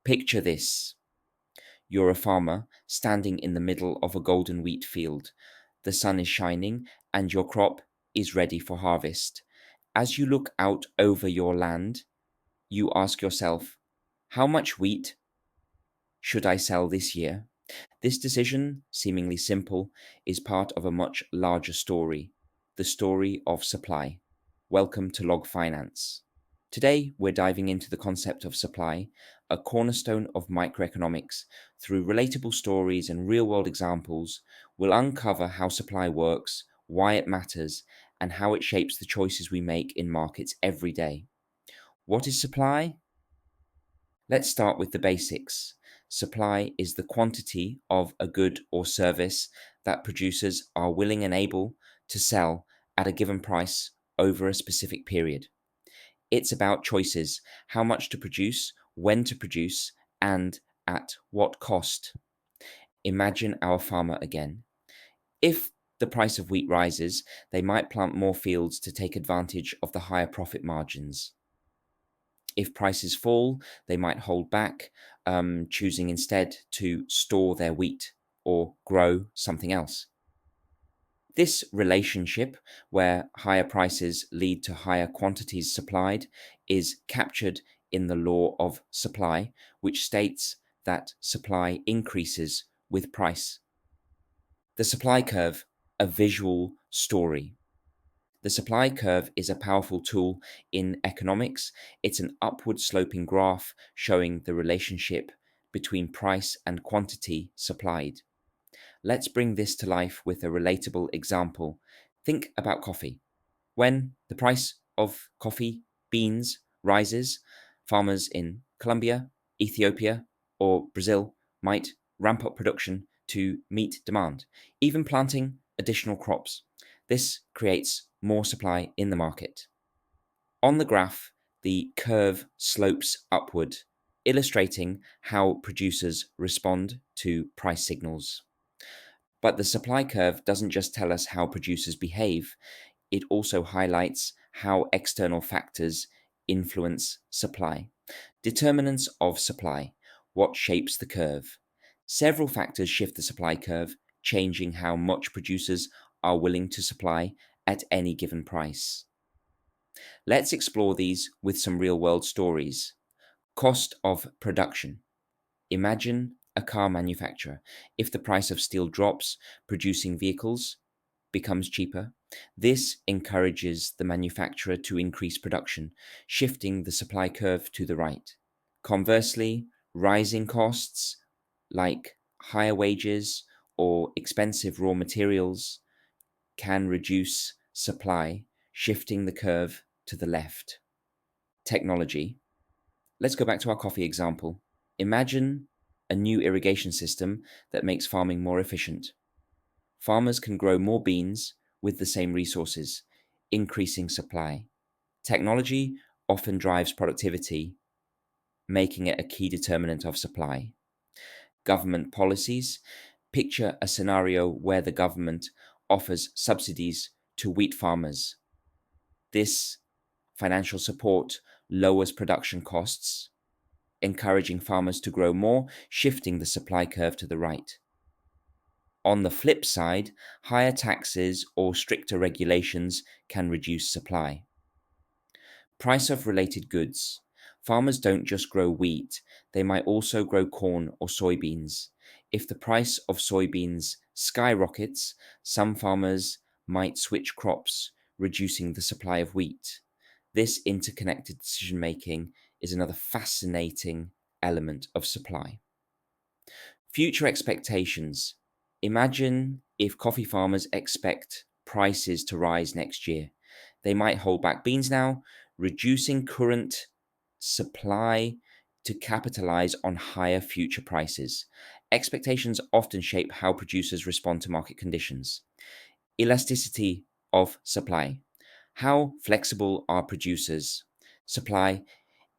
Picture this. You're a farmer standing in the middle of a golden wheat field. The sun is shining and your crop is ready for harvest. As you look out over your land, you ask yourself, how much wheat should I sell this year? This decision, seemingly simple, is part of a much larger story, the story of supply. Welcome to Log Finance. Today, we're diving into the concept of supply, a cornerstone of microeconomics. Through relatable stories and real world examples, we'll uncover how supply works, why it matters, and how it shapes the choices we make in markets every day. What is supply? Let's start with the basics. Supply is the quantity of a good or service that producers are willing and able to sell at a given price over a specific period. It's about choices, how much to produce, when to produce, and at what cost. Imagine our farmer again. If the price of wheat rises, they might plant more fields to take advantage of the higher profit margins. If prices fall, they might hold back, choosing instead to store their wheat or grow something else. This relationship, where higher prices lead to higher quantities supplied, is captured in the law of supply, which states that supply increases with price. The supply curve, a visual story. The supply curve is a powerful tool in economics. It's an upward sloping graph showing the relationship between price and quantity supplied. Let's bring this to life with a relatable example. Think about coffee. When the price of coffee beans rises, farmers in Colombia, Ethiopia, or Brazil might ramp up production to meet demand, even planting additional crops. This creates more supply in the market. On the graph, the curve slopes upward, illustrating how producers respond to price signals. But the supply curve doesn't just tell us how producers behave, it also highlights how external factors influence supply. Determinants of supply. What shapes the curve? Several factors shift the supply curve, changing how much producers are willing to supply at any given price. Let's explore these with some real world stories. Cost of production. Imagine a car manufacturer. If the price of steel drops, producing vehicles becomes cheaper. This encourages the manufacturer to increase production, shifting the supply curve to the right. Conversely, rising costs like higher wages or expensive raw materials can reduce supply, shifting the curve to the left. Technology. Let's go back to our coffee example. Imagine a new irrigation system that makes farming more efficient. Farmers can grow more beans with the same resources, increasing supply. Technology often drives productivity, making it a key determinant of supply. Government policies. Picture a scenario where the government offers subsidies to wheat farmers. This financial support lowers production costs, encouraging farmers to grow more, shifting the supply curve to the right. On the flip side, higher taxes or stricter regulations can reduce supply. Price of related goods. Farmers don't just grow wheat, they might also grow corn or soybeans. If the price of soybeans skyrockets, some farmers might switch crops, reducing the supply of wheat. This interconnected decision making is another fascinating element of supply. Future expectations. Imagine if coffee farmers expect prices to rise next year. They might hold back beans now, reducing current supply to capitalize on higher future prices. Expectations often shape how producers respond to market conditions. Elasticity of supply. How flexible are producers? Supply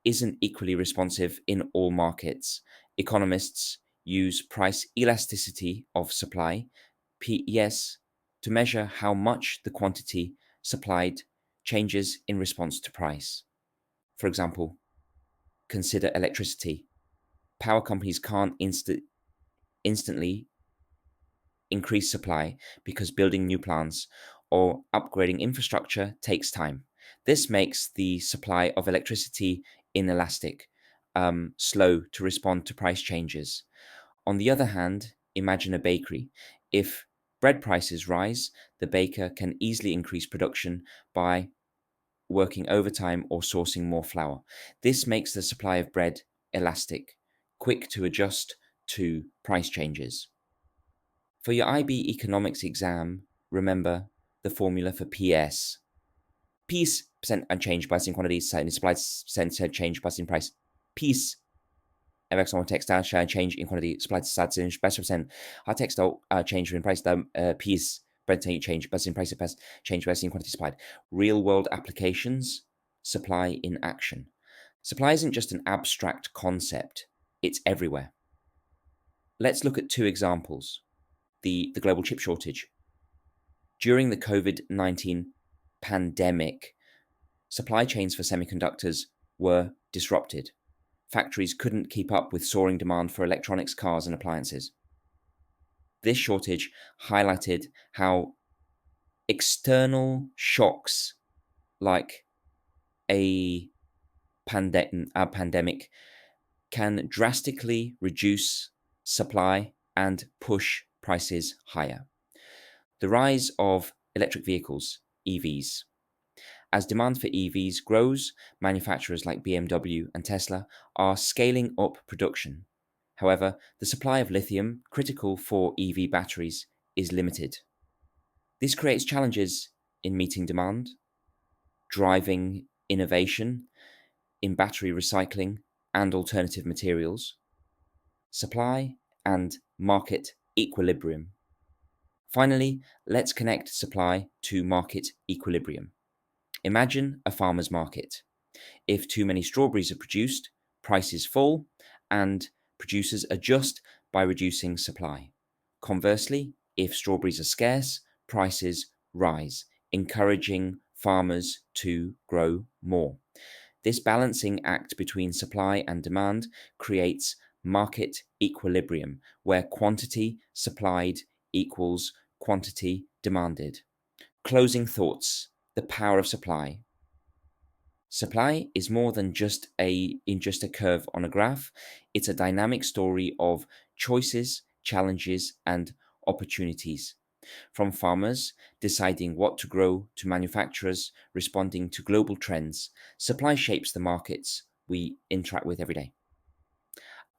isn't equally responsive in all markets. Economists use price elasticity of supply, PES, to measure how much the quantity supplied changes in response to price. For example, consider electricity. Power companies can't instantly increase supply because building new plants or upgrading infrastructure takes time. This makes the supply of electricity inelastic, slow to respond to price changes. On the other hand, imagine a bakery. If bread prices rise, the baker can easily increase production by working overtime or sourcing more flour. This makes the supply of bread elastic, quick to adjust to price changes. For your IB economics exam, remember the formula for PS. Piece percent unchanged pricing quantity in supply percent change pricing price. Piece Avec textile share change in quantity supply to percent. Our textile change in price the piece bread change in price change in quantity supplied. Real world applications, supply in action. Supply isn't just an abstract concept, it's everywhere. Let's look at two examples. The global chip shortage. During the COVID-19 pandemic, supply chains for semiconductors were disrupted. Factories couldn't keep up with soaring demand for electronics, cars, and appliances. This shortage highlighted how external shocks like a pandemic can drastically reduce supply and push prices higher. The rise of electric vehicles, EVs. As demand for EVs grows, manufacturers like BMW and Tesla are scaling up production. However, the supply of lithium, critical for EV batteries, is limited. This creates challenges in meeting demand, driving innovation in battery recycling and alternative materials, supply and market equilibrium. Finally, let's connect supply to market equilibrium. Imagine a farmer's market. If too many strawberries are produced, prices fall, and producers adjust by reducing supply. Conversely, if strawberries are scarce, prices rise, encouraging farmers to grow more. This balancing act between supply and demand creates market equilibrium, where quantity supplied equals quantity demanded. Closing thoughts: the power of supply. Supply is more than just a curve on a graph. It's a dynamic story of choices, challenges, and opportunities. From farmers deciding what to grow to manufacturers responding to global trends, supply shapes the markets we interact with every day.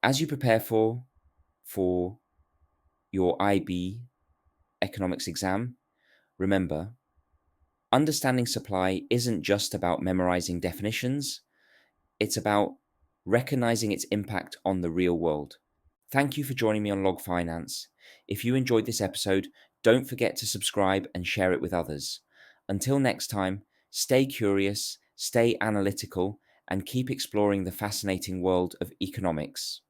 As you prepare for your IB economics exam, remember, understanding supply isn't just about memorizing definitions. It's about recognizing its impact on the real world. Thank you for joining me on Log Finance. If you enjoyed this episode, don't forget to subscribe and share it with others. Until next time, stay curious, stay analytical, and keep exploring the fascinating world of economics.